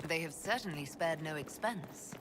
They have certainly spared no expense.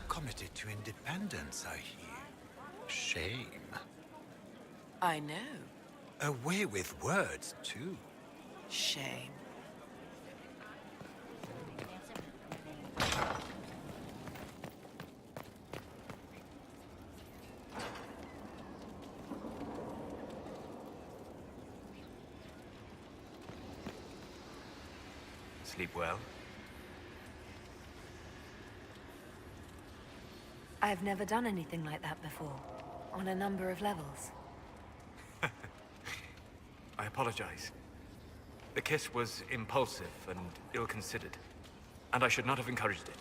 Committed to independence, I hear. Shame. I know. Away with words, too. Shame. Sleep well? I've never done anything like that before, on a number of levels. I apologize. The kiss was impulsive and ill-considered, and I should not have encouraged it.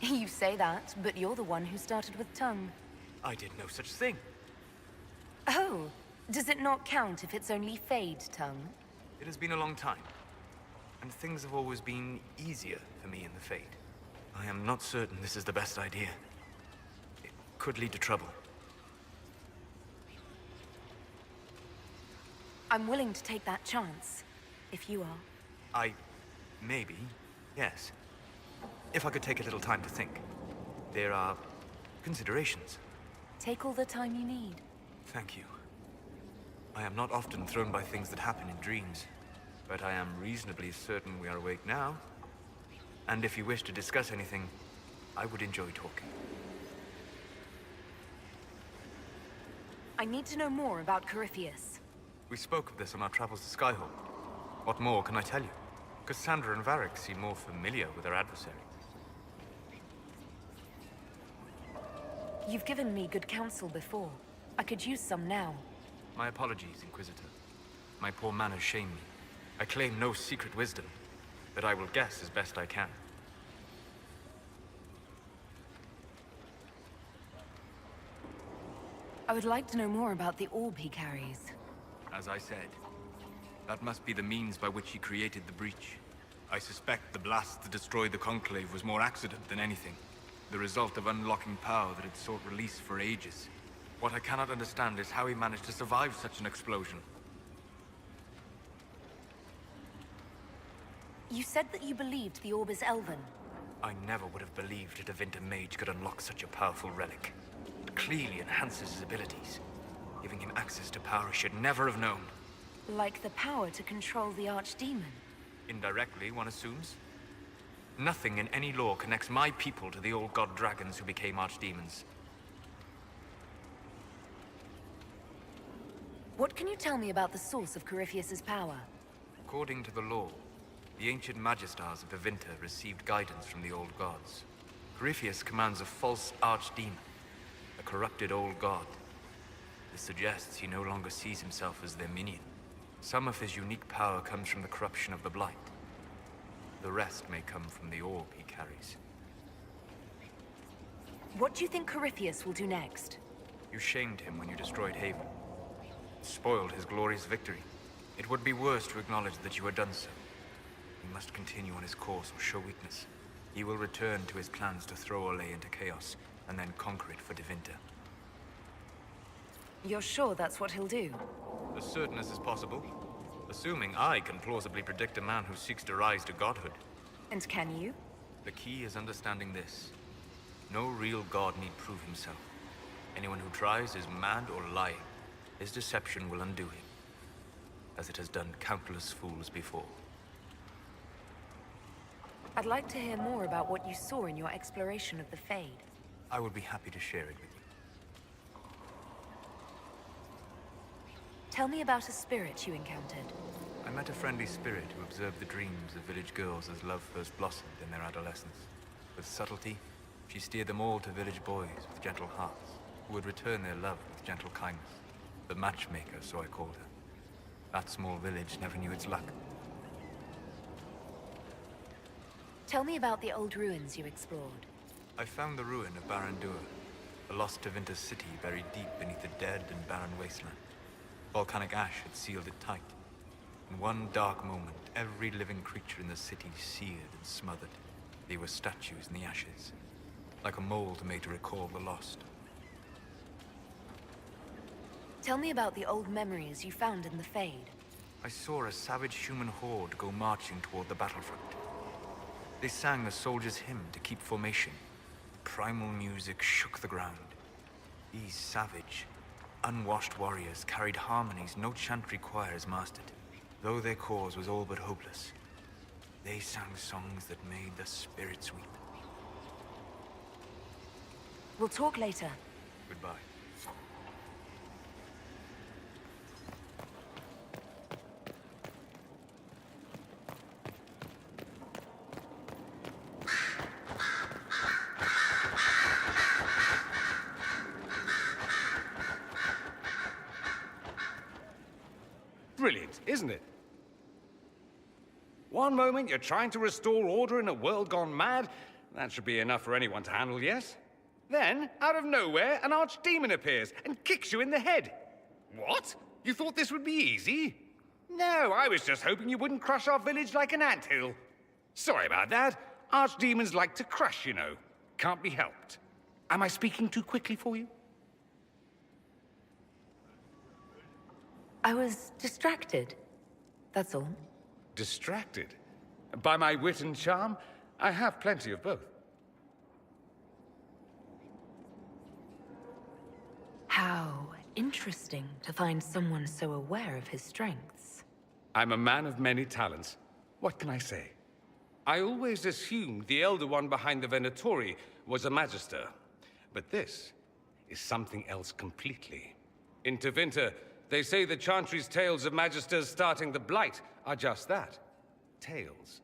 You say that, but you're the one who started with tongue. I did no such thing. Oh, does it not count if it's only fade tongue? It has been a long time, and things have always been easier for me in the Fade. I am not certain this is the best idea. It could lead to trouble. I'm willing to take that chance, if you are. Maybe, yes. If I could take a little time to think. There are considerations. Take all the time you need. Thank you. I am not often thrown by things that happen in dreams, but I am reasonably certain we are awake now. And if you wish to discuss anything, I would enjoy talking. I need to know more about Corypheus. We spoke of this on our travels to Skyhawk. What more can I tell you? Cassandra and Varric seem more familiar with their adversary. You've given me good counsel before. I could use some now. My apologies, Inquisitor. My poor manners shame me. I claim no secret wisdom, but I will guess as best I can. I would like to know more about the orb he carries. As I said, that must be the means by which he created the breach. I suspect the blast that destroyed the Conclave was more accident than anything. The result of unlocking power that had sought release for ages. What I cannot understand is how he managed to survive such an explosion. You said that you believed the orb is elven. I never would have believed a Tevinter mage could unlock such a powerful relic. It clearly enhances his abilities, giving him access to power he should never have known. Like the power to control the Archdemon. Indirectly, one assumes. Nothing in any lore connects my people to the old god dragons who became archdemons. What can you tell me about the source of Corypheus's power? According to the lore, the ancient Magistars of Tevinter received guidance from the old gods. Corypheus commands a false archdemon, a corrupted old god. This suggests he no longer sees himself as their minion. Some of his unique power comes from the corruption of the Blight. The rest may come from the orb he carries. What do you think Corypheus will do next? You shamed him when you destroyed Haven. Spoiled his glorious victory. It would be worse to acknowledge that you had done so. He must continue on his course or show weakness. He will return to his plans to throw Olay into chaos, and then conquer it for Devinter. You're sure that's what he'll do? As certain as is possible. Assuming I can plausibly predict a man who seeks to rise to godhood. And can you? The key is understanding this. No real god need prove himself. Anyone who tries is mad or lying. His deception will undo him, as it has done countless fools before. I'd like to hear more about what you saw in your exploration of the Fade. I will be happy to share it with you. Tell me about a spirit you encountered. I met a friendly spirit who observed the dreams of village girls as love first blossomed in their adolescence. With subtlety, she steered them all to village boys with gentle hearts, who would return their love with gentle kindness. The matchmaker, so I called her. That small village never knew its luck. Tell me about the old ruins you explored. I found the ruin of Barandur, a lost Tevinter city buried deep beneath a dead and barren wasteland. Volcanic ash had sealed it tight. In one dark moment, every living creature in the city seared and smothered. They were statues in the ashes, like a mold made to recall the lost. Tell me about the old memories you found in the Fade. I saw a savage human horde go marching toward the battlefront. They sang a soldier's hymn to keep formation. Primal music shook the ground. These savage, unwashed warriors carried harmonies no chantry choirs mastered. Though their cause was all but hopeless, they sang songs that made the spirits weep. We'll talk later. Goodbye. Brilliant, isn't it? One moment you're trying to restore order in a world gone mad. That should be enough for anyone to handle, yes? Then, out of nowhere, an archdemon appears and kicks you in the head. What? You thought this would be easy? No, I was just hoping you wouldn't crush our village like an anthill. Sorry about that. Archdemons like to crush, you know. Can't be helped. Am I speaking too quickly for you? I was distracted. That's all. Distracted? By my wit and charm? I have plenty of both. How interesting to find someone so aware of his strengths. I'm a man of many talents. What can I say? I always assumed the Elder One behind the Venatori was a Magister. But this is something else completely. In Tevinter, they say the Chantry's tales of Magisters starting the Blight are just that. Tales.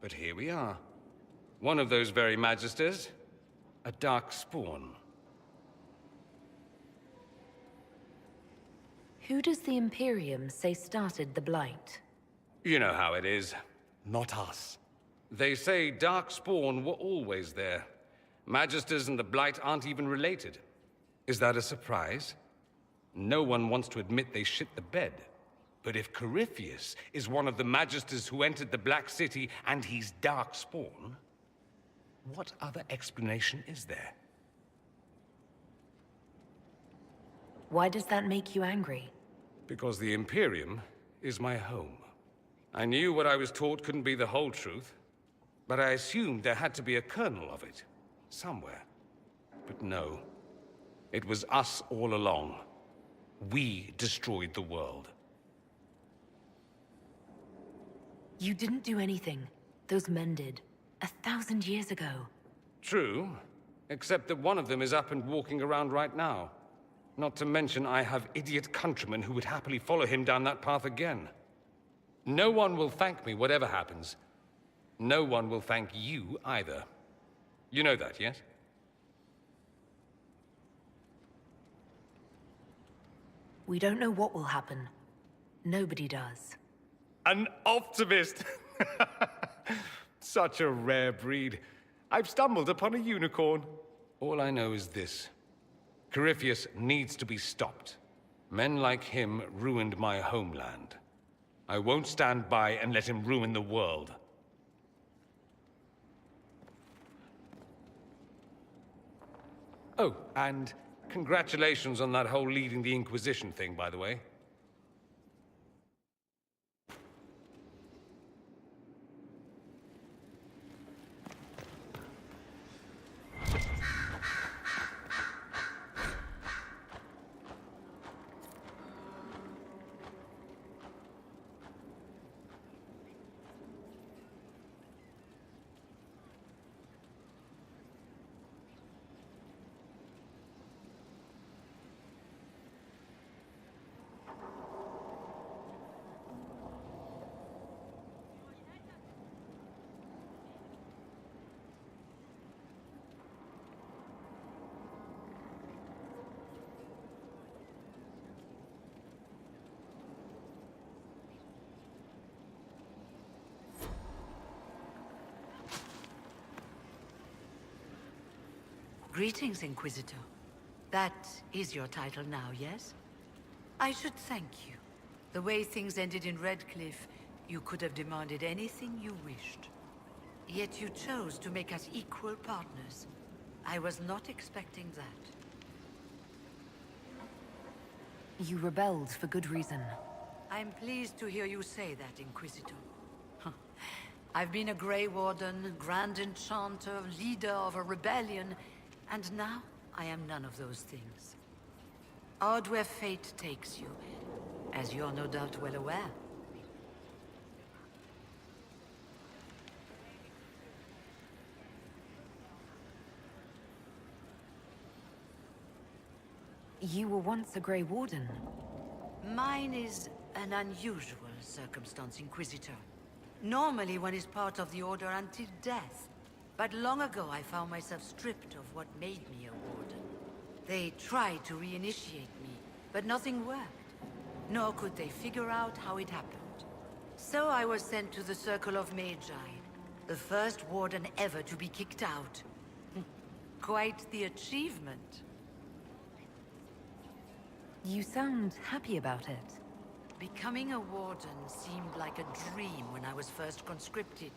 But here we are. One of those very Magisters. A dark spawn. Who does the Imperium say started the Blight? You know how it is. Not us. They say Darkspawn were always there. Magisters and the Blight aren't even related. Is that a surprise? No one wants to admit they shit the bed. But if Corypheus is one of the Magisters who entered the Black City and he's Darkspawn, what other explanation is there? Why does that make you angry? Because the Imperium is my home. I knew what I was taught couldn't be the whole truth, but I assumed there had to be a kernel of it, somewhere. But no, it was us all along. We destroyed the world. You didn't do anything. Those men did. 1,000 years ago. True, except that one of them is up and walking around right now. Not to mention I have idiot countrymen who would happily follow him down that path again. No one will thank me whatever happens. No one will thank you either. You know that, yes? We don't know what will happen. Nobody does. An optimist! Such a rare breed. I've stumbled upon a unicorn. All I know is this. Corypheus needs to be stopped. Men like him ruined my homeland. I won't stand by and let him ruin the world. Oh, and congratulations on that whole leading the Inquisition thing, by the way. Greetings, Inquisitor. That is your title now, yes? I should thank you. The way things ended in Redcliffe, you could have demanded anything you wished. Yet you chose to make us equal partners. I was not expecting that. You rebelled for good reason. I'm pleased to hear you say that, Inquisitor. I've been a Grey Warden, Grand Enchanter, leader of a rebellion, and now I am none of those things. Odd where fate takes you, as you're no doubt well aware. You were once a Grey Warden. Mine is an unusual circumstance, Inquisitor. Normally one is part of the Order until death. But long ago I found myself stripped of what made me a Warden. They tried to reinitiate me, but nothing worked. Nor could they figure out how it happened. So I was sent to the Circle of Magi, the first Warden ever to be kicked out. Quite the achievement. You sound happy about it. Becoming a Warden seemed like a dream when I was first conscripted.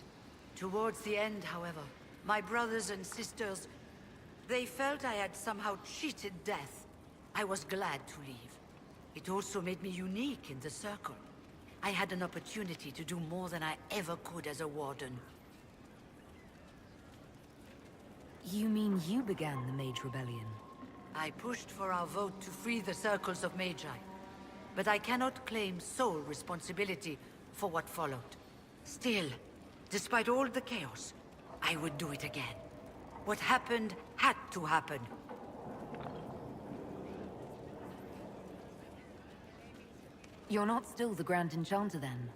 Towards the end, however, my brothers and sisters, they felt I had somehow cheated death. I was glad to leave. It also made me unique in the Circle. I had an opportunity to do more than I ever could as a Warden. You mean you began the Mage Rebellion? I pushed for our vote to free the Circles of Magi. But I cannot claim sole responsibility for what followed. Still, despite all the chaos, I would do it again. What happened had to happen. You're not still the Grand Enchanter then?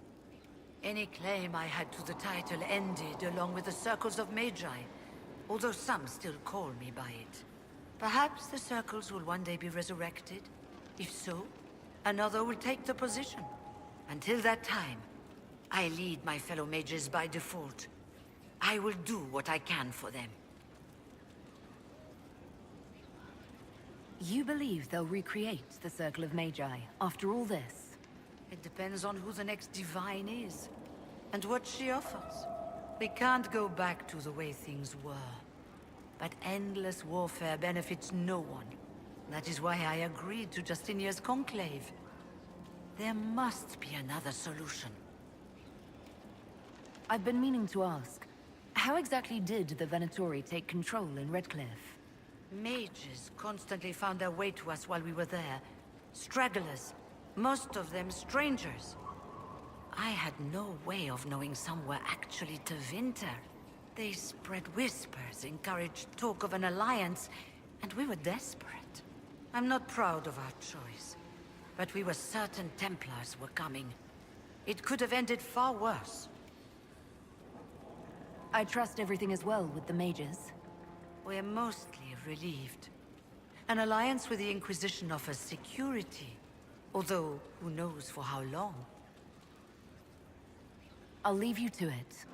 Any claim I had to the title ended along with the Circles of Magi, although some still call me by it. Perhaps the Circles will one day be resurrected. If so, another will take the position. Until that time, I lead my fellow mages by default. I will do what I can for them. You believe they'll recreate the Circle of Magi after all this? It depends on who the next divine is, and what she offers. We can't go back to the way things were. But endless warfare benefits no one. That is why I agreed to Justinia's conclave. There must be another solution. I've been meaning to ask, how exactly did the Venatori take control in Redcliffe? Mages constantly found their way to us while we were there. Stragglers, most of them strangers. I had no way of knowing some were actually Tevinter. They spread whispers, encouraged talk of an alliance, and we were desperate. I'm not proud of our choice, but we were certain Templars were coming. It could have ended far worse. I trust everything is well with the mages. We're mostly relieved. An alliance with the Inquisition offers security, although who knows for how long. I'll leave you to it.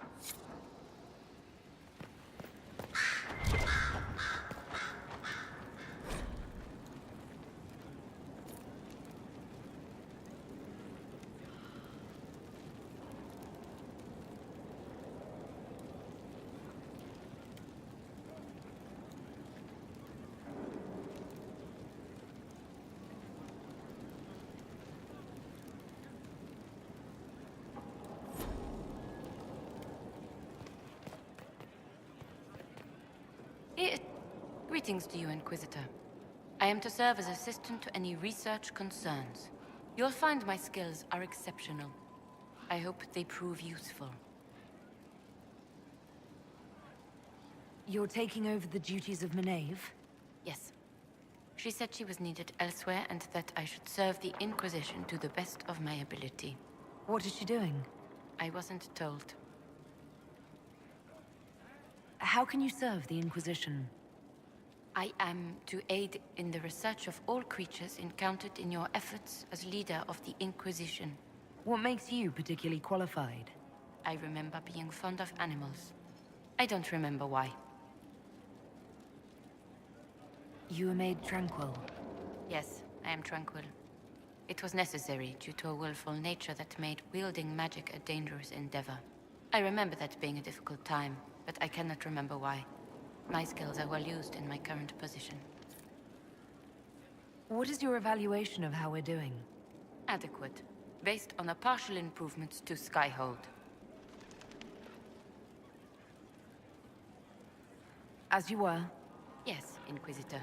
Greetings to you, Inquisitor. I am to serve as assistant to any research concerns. You'll find my skills are exceptional. I hope they prove useful. You're taking over the duties of Maeve? Yes. She said she was needed elsewhere and that I should serve the Inquisition to the best of my ability. What is she doing? I wasn't told. How can you serve the Inquisition? I am to aid in the research of all creatures encountered in your efforts as leader of the Inquisition. What makes you particularly qualified? I remember being fond of animals. I don't remember why. You were made tranquil. Yes, I am tranquil. It was necessary due to a willful nature that made wielding magic a dangerous endeavor. I remember that being a difficult time, but I cannot remember why. My skills are well used in my current position. What is your evaluation of how we're doing? Adequate, based on the partial improvements to Skyhold. As you were? Yes, Inquisitor.